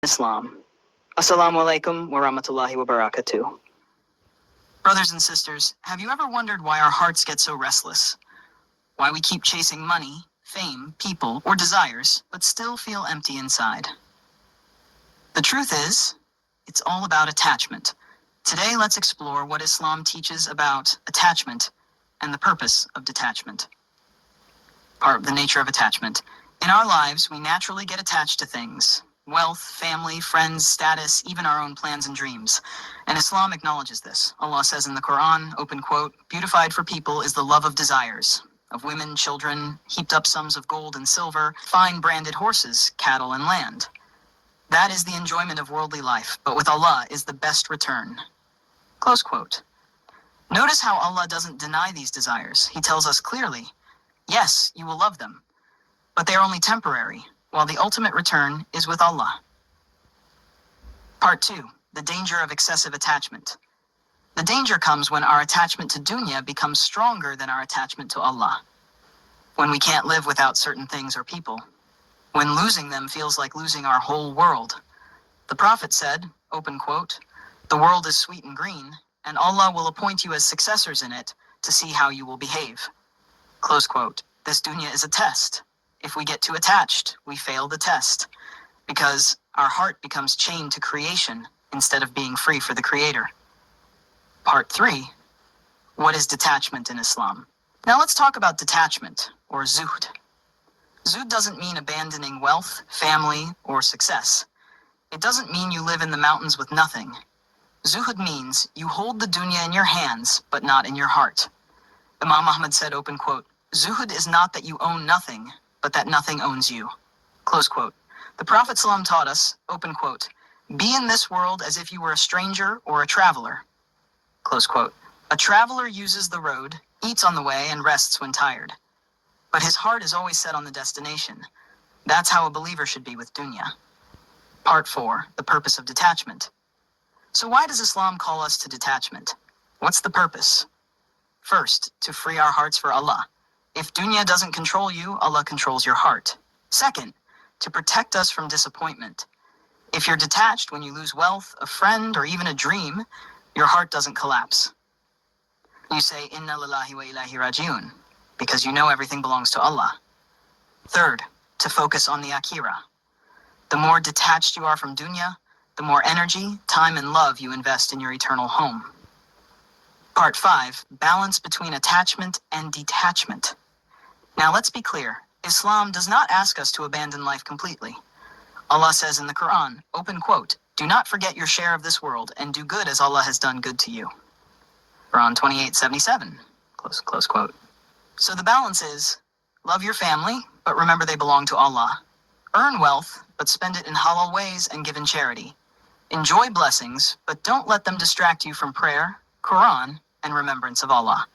Islam. Assalamu alaikum wa rahmatullahi wa barakatuh. Brothers and sisters, have you ever wondered why our hearts get so restless? Why we keep chasing money, fame, people, or desires, but still feel empty inside? The truth is, it's all about attachment. Today, let's explore what Islam teaches about attachment and the purpose of detachment. The nature of attachment. In our lives, we naturally get attached to things. Wealth, family, friends, status, even our own plans and dreams. And Islam acknowledges this. Allah says in the Quran, open quote, "Beautified for people is the love of desires, of women, children, heaped up sums of gold and silver, fine branded horses, cattle, and land. That is the enjoyment of worldly life, but with Allah is the best return." Close quote. Notice how Allah doesn't deny these desires. He tells us clearly, yes, you will love them, but they are only temporary, while the ultimate return is with Allah. Part 2. The danger of excessive attachment. The danger comes when our attachment to dunya becomes stronger than our attachment to Allah. When we can't live without certain things or people. When losing them feels like losing our whole world. The Prophet said, open quote, "The world is sweet and green, and Allah will appoint you as successors in it to see how you will behave." Close quote. This dunya is a test. If we get too attached, we fail the test, because our heart becomes chained to creation instead of being free for the Creator. Part 3. What is detachment in Islam? Now let's talk about detachment, or zuhd. Zuhd doesn't mean abandoning wealth, family, or success. It doesn't mean you live in the mountains with nothing. Zuhd means you hold the dunya in your hands, but not in your heart. Imam Ahmad said, open quote, "Zuhd is not that you own nothing, but that nothing owns you." Close quote. The Prophet ﷺ taught us, open quote, "Be in this world as if you were a stranger or a traveler." Close quote. A traveler uses the road, eats on the way, and rests when tired. But his heart is always set on the destination. That's how a believer should be with dunya. Part 4. The purpose of detachment. So why does Islam call us to detachment? What's the purpose? First, to free our hearts for Allah. If dunya doesn't control you, Allah controls your heart. Second, to protect us from disappointment. If you're detached when you lose wealth, a friend, or even a dream, your heart doesn't collapse. You say, "Inna lillahi wa ilahi raji'un," because you know everything belongs to Allah. Third, to focus on the akhirah. The more detached you are from dunya, the more energy, time, and love you invest in your eternal home. Part 5. Balance between attachment and detachment. Now let's be clear. Islam does not ask us to abandon life completely. Allah says in the Quran, open quote, "Do not forget your share of this world and do good as Allah has done good to you." Quran 28:77. Close quote. So the balance is, love your family, but remember they belong to Allah. Earn wealth, but spend it in halal ways and give in charity. Enjoy blessings, but don't let them distract you from prayer, Quran, and remembrance of Allah.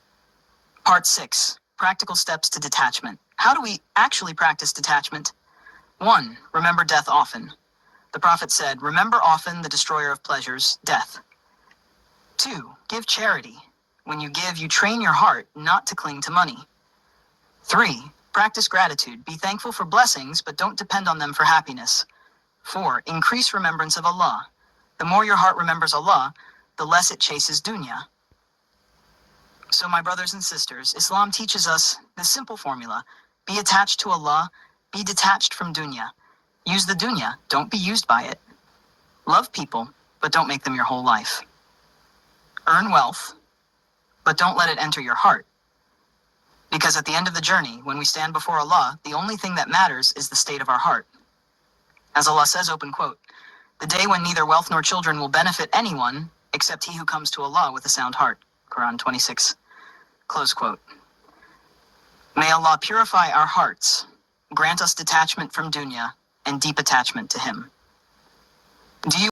Part 6. Practical steps to detachment. How do we actually practice detachment? 1. Remember death often. The Prophet said, "Remember often the destroyer of pleasures, death." 2. Give charity. When you give, you train your heart not to cling to money. 3. Practice gratitude. Be thankful for blessings, but don't depend on them for happiness. 4. Increase remembrance of Allah. The more your heart remembers Allah, the less it chases dunya. So my brothers and sisters, Islam teaches us this simple formula. Be attached to Allah, be detached from dunya. Use the dunya, don't be used by it. Love people, but don't make them your whole life. Earn wealth, but don't let it enter your heart. Because at the end of the journey, when we stand before Allah, the only thing that matters is the state of our heart. As Allah says, open quote, "The day when neither wealth nor children will benefit anyone except he who comes to Allah with a sound heart." Quran 26. Close quote. May Allah purify our hearts, grant us detachment from dunya, and deep attachment to Him. Do you